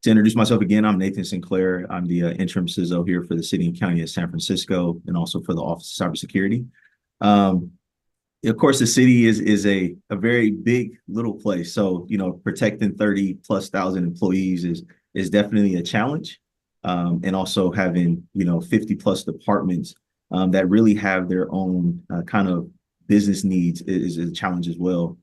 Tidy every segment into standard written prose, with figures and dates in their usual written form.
To introduce myself again, I'm Nathan Sinclair. I'm the interim CISO here for the city and county of San Francisco and also for the Office of Cybersecurity. Um, of course, the city is a very big little place. So, protecting 30 plus thousand employees is definitely a challenge. And also having, 50 plus departments that really have their own kind of business needs is a challenge as well.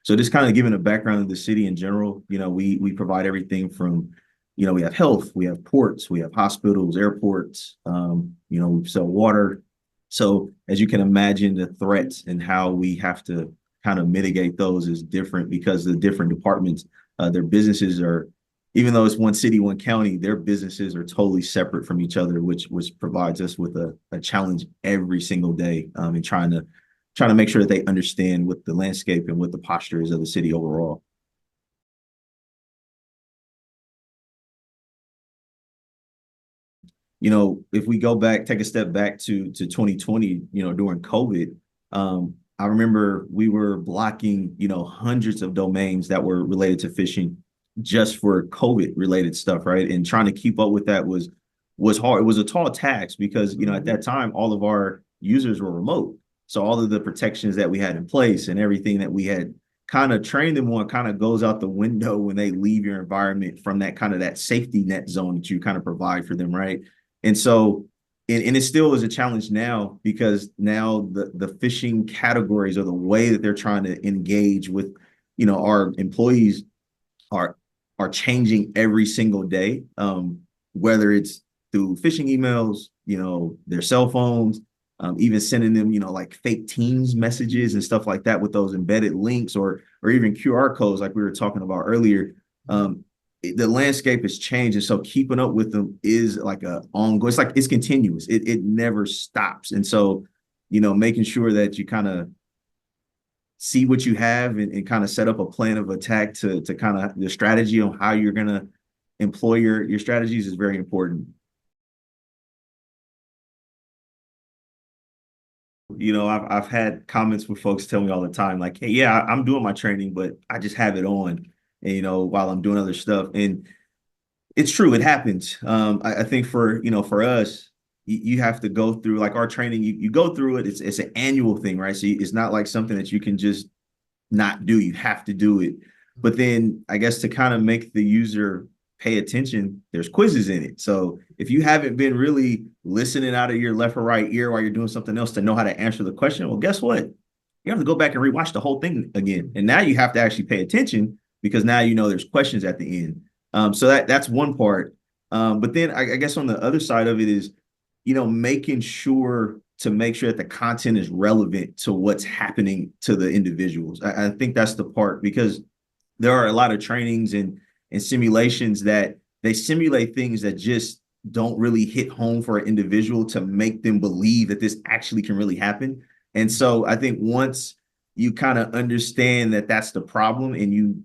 So just kind of giving a background of the city in general, we provide everything from, we have health, we have ports, we have hospitals, airports, we sell water. So as you can imagine, the threats and how we have to kind of mitigate those is different because the different departments, their businesses are, even though it's one city, one county, their businesses are totally separate from each other, which provides us with a challenge every single day in trying to make sure that they understand what the landscape and what the posture is of the city overall. If we go back, take a step back to 2020, during COVID, I remember we were blocking, hundreds of domains that were related to phishing just for COVID related stuff, right? And trying to keep up with that was hard. It was a tall task because, at that time, all of our users were remote. So all of the protections that we had in place and everything that we had kind of trained them on kind of goes out the window when they leave your environment from that kind of that safety net zone that you kind of provide for them, right? And so, and it still is a challenge now because now the phishing categories or the way that they're trying to engage with, our employees are are changing every single day. Whether it's through phishing emails, their cell phones, even sending them, like fake Teams messages and stuff like that with those embedded links or even QR codes, like we were talking about earlier. The landscape has changed, and so keeping up with them is like a ongoing. It's like it's continuous. It never stops, and so making sure that you kind of see what you have and kind of set up a plan of attack to kind of the strategy on how you're gonna employ your strategies is very important. I've had comments with folks tell me all the time, like, hey, yeah, I'm doing my training, but I just have it on, and while I'm doing other stuff. And it's true, it happens. I think for us, you have to go through like our training, you go through it, it's an annual thing, right? So it's not like something that you can just not do, you have to do it. But then I guess to kind of make the user pay attention, there's quizzes in it. So if you haven't been really listening out of your left or right ear while you're doing something else to know how to answer the question, well, guess what? You have to go back and rewatch the whole thing again. And now you have to actually pay attention because now there's questions at the end. So that's one part. But then I guess on the other side of it is, making sure to make sure that the content is relevant to what's happening to the individuals. I think that's the part because there are a lot of trainings and simulations that they simulate things that just don't really hit home for an individual to make them believe that this actually can really happen. And so I think once you kind of understand that that's the problem and you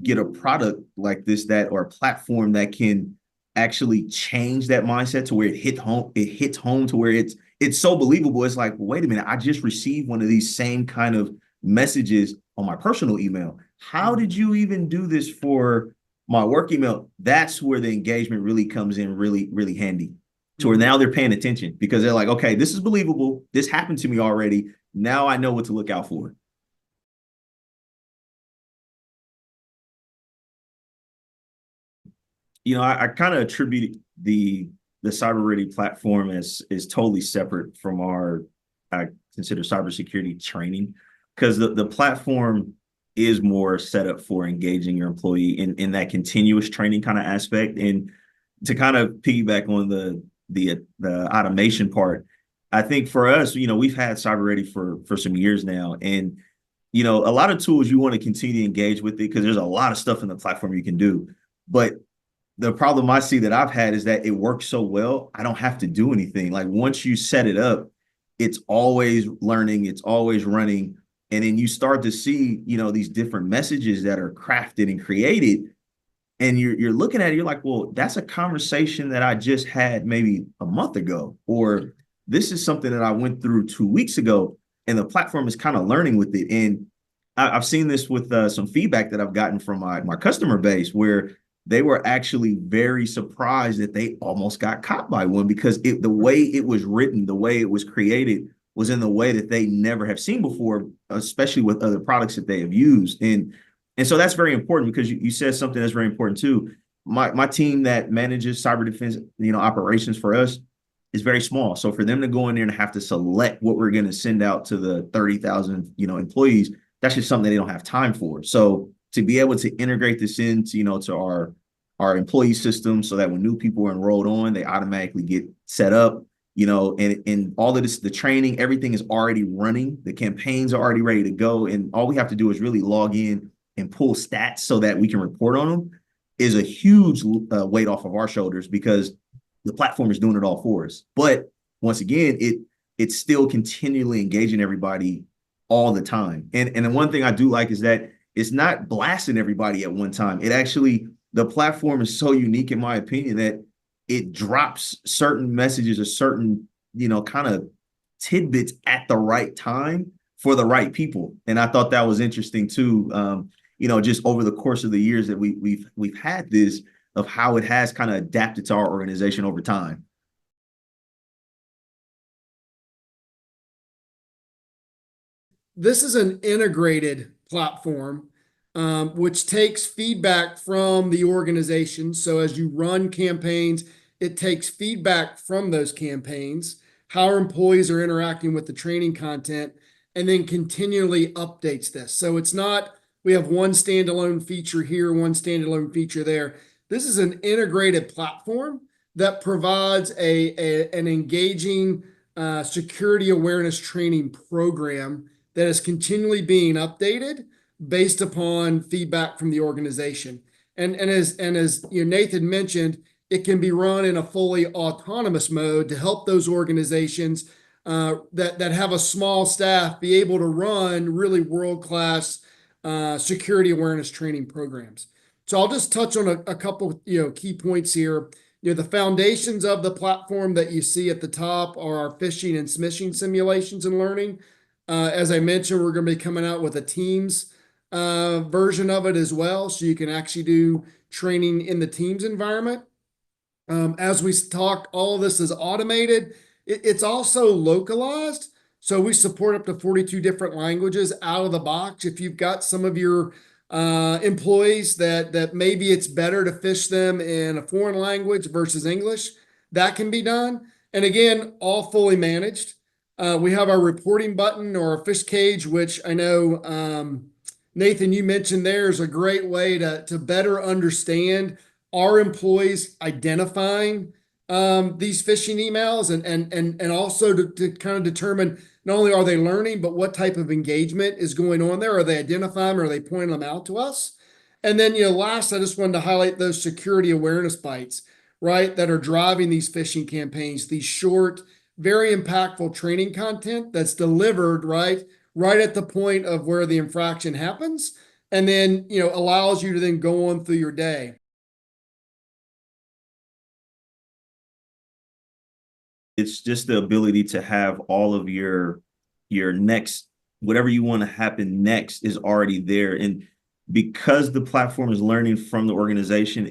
get a product like this or a platform that can actually change that mindset to where it hits home to where it's so believable. It's like, well, wait a minute, I just received one of these same kind of messages on my personal email. How did you even do this for my work email? That's where the engagement really comes in really, really handy to where now they're paying attention because they're like, okay, this is believable. This happened to me already. Now I know what to look out for. I kind of attribute the CyberReady platform as is totally separate from our I consider cybersecurity training because the platform is more set up for engaging your employee in that continuous training kind of aspect. And to kind of piggyback on the automation part, I think for us, we've had CyberReady for some years now, and a lot of tools you want to continue to engage with it because there's a lot of stuff in the platform you can do, but the problem I see that I've had is that it works so well, I don't have to do anything. Like once you set it up, it's always learning, it's always running. And then you start to see, these different messages that are crafted and created. And you're looking at it, you're like, well, that's a conversation that I just had maybe a month ago, or this is something that I went through 2 weeks ago. And the platform is kind of learning with it. And I've seen this with some feedback that I've gotten from my customer base where they were actually very surprised that they almost got caught by one because the way it was written, the way it was created was in the way that they never have seen before, especially with other products that they have used. And so that's very important because you said something that's very important too. My team that manages cyber defense, operations for us is very small. So for them to go in there and have to select what we're going to send out to the 30,000, employees, that's just something they don't have time for. So to be able to integrate this into, to our employee system so that when new people are enrolled on, they automatically get set up, and all of this, the training, everything is already running. The campaigns are already ready to go. And all we have to do is really log in and pull stats so that we can report on them is a huge weight off of our shoulders because the platform is doing it all for us. But once again, it's still continually engaging everybody all the time. And the one thing I do like is that it's not blasting everybody at one time. It actually, the platform is so unique in my opinion that it drops certain messages or certain, kind of tidbits at the right time for the right people. And I thought that was interesting too. Just over the course of the years that we've had this, of how it has kind of adapted to our organization over time. This is an integrated platform, which takes feedback from the organization. So as you run campaigns, it takes feedback from those campaigns, how our employees are interacting with the training content, and then continually updates this. So it's not we have one standalone feature here, one standalone feature there. This is an integrated platform that provides an engaging security awareness training program that is continually being updated based upon feedback from the organization. And as Nathan mentioned, it can be run in a fully autonomous mode to help those organizations that have a small staff be able to run really world-class security awareness training programs. So I'll just touch on a couple key points here. The foundations of the platform that you see at the top are our phishing and smishing simulations and learning. As I mentioned, we're going to be coming out with a Teams version of it as well, so you can actually do training in the Teams environment. As we talked, all of this is automated. It's also localized. So we support up to 42 different languages out of the box. If you've got some of your employees that maybe it's better to fish them in a foreign language versus English, that can be done. And again, all fully managed. We have our reporting button or our fish cage, which I know Nathan, you mentioned there is a great way to better understand our employees identifying these phishing emails and also to kind of determine not only are they learning, but what type of engagement is going on there. Are they identifying them or are they pointing them out to us? And then, last, I just wanted to highlight those security awareness bites, right, that are driving these phishing campaigns, these short, very impactful training content that's delivered right at the point of where the infraction happens, and then allows you to then go on through your day. It's just the ability to have all of your next, whatever you want to happen next is already there. And because the platform is learning from the organization,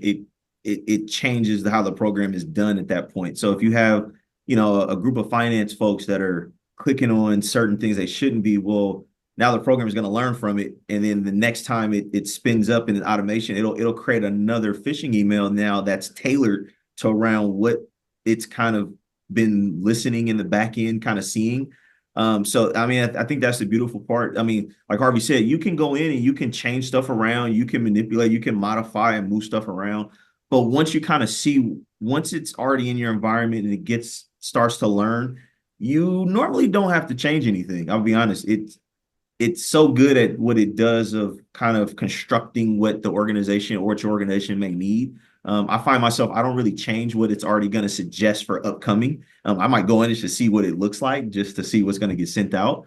it changes how the program is done at that point. So if you have, a group of finance folks that are clicking on certain things they shouldn't be, well, now the program is going to learn from it. And then the next time it spins up in an automation, it'll create another phishing email now that's tailored to around what it's kind of been listening in the back end, kind of seeing. So I mean, I think that's the beautiful part. I mean, like Harvey said, you can go in and you can change stuff around, you can manipulate, you can modify and move stuff around. But once you kind of see, once it's already in your environment and it starts to learn, you normally don't have to change anything. I'll be honest. It's so good at what it does of kind of constructing what the organization or what your organization may need. I find myself, I don't really change what it's already going to suggest for upcoming. I might go in just to see what it looks like, just to see what's going to get sent out.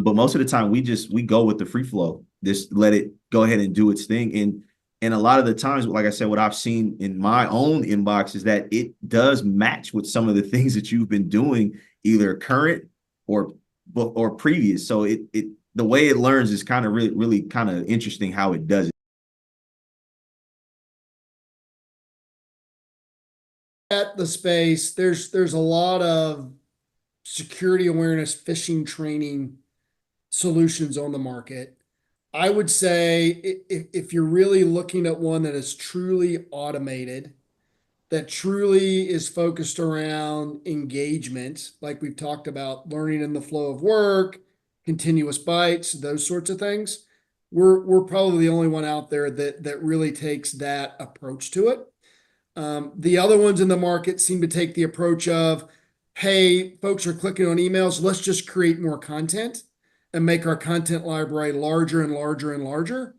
But most of the time, we go with the free flow. Just let it go ahead and do its thing. And a lot of the times, like I said, what I've seen in my own inbox is that it does match with some of the things that you've been doing, either current or previous. So the way it learns is kind of really, really kind of interesting how it does it. at the space, there's a lot of security awareness phishing training solutions on the market. I would say if you're really looking at one that is truly automated, that truly is focused around engagement, like we've talked about, learning in the flow of work, continuous bites, those sorts of things, we're probably the only one out there that really takes that approach to it. The other ones in the market seem to take the approach of, hey, folks are clicking on emails, let's just create more content and make our content library larger and larger and larger,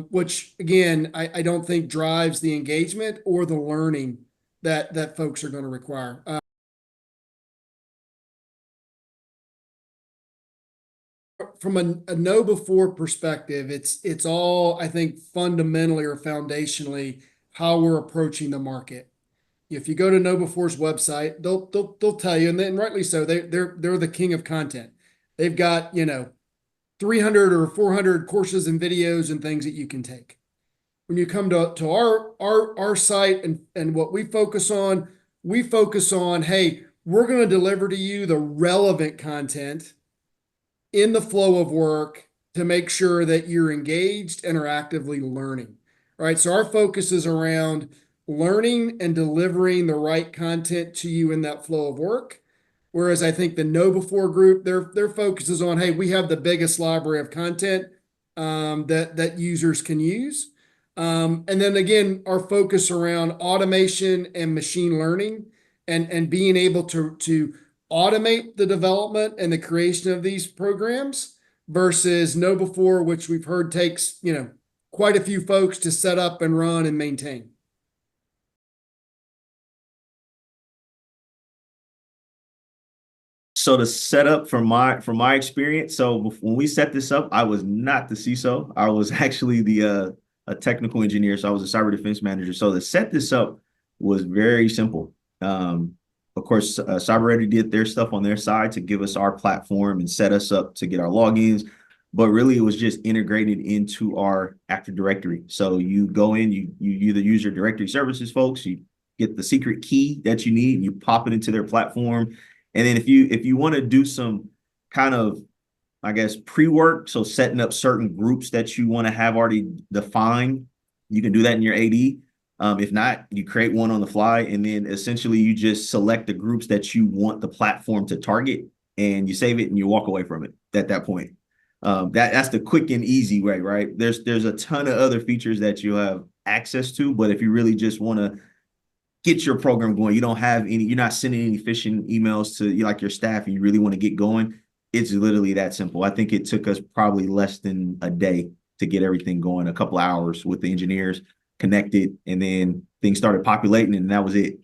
which again, I don't think drives the engagement or the learning that folks are going to require. From a know before perspective, it's all, I think, fundamentally or foundationally how we're approaching the market. If you go to know before's website, they'll tell you, and then rightly so, they're the king of content. They've got 300 or 400 courses and videos and things that you can take. When you come to our site and what we focus on, hey, we're going to deliver to you the relevant content in the flow of work to make sure that you're engaged and are actively learning. Right. So our focus is around learning and delivering the right content to you in that flow of work. Whereas I think the Know Before group, their focus is on, hey, we have the biggest library of content that users can use. And then again, our focus around automation and machine learning and being able to automate the development and the creation of these programs versus Know Before, which we've heard takes, quite a few folks to set up and run and maintain. So the setup from my experience, so when we set this up, I was not the CISO. I was actually the a technical engineer, so I was a cyber defense manager. So to set this up was very simple. Of course, CybeReady did their stuff on their side to give us our platform and set us up to get our logins. But really, it was just integrated into our Active Directory. So you go in, you either use your directory services folks, you get the secret key that you need, and you pop it into their platform. And then if you want to do some kind of, I guess, pre-work, so setting up certain groups that you want to have already defined, you can do that in your AD. If not, you create one on the fly, and then essentially you just select the groups that you want the platform to target, and you save it and you walk away from it at that point. That's the quick and easy way, right? There's a ton of other features that you have access to, but if you really just want to get your program going, you're not sending any phishing emails to like your staff, and you really want to get going, it's literally that simple. I think it took us probably less than a day to get everything going, a couple hours with the engineers connected, and then things started populating, and that was it.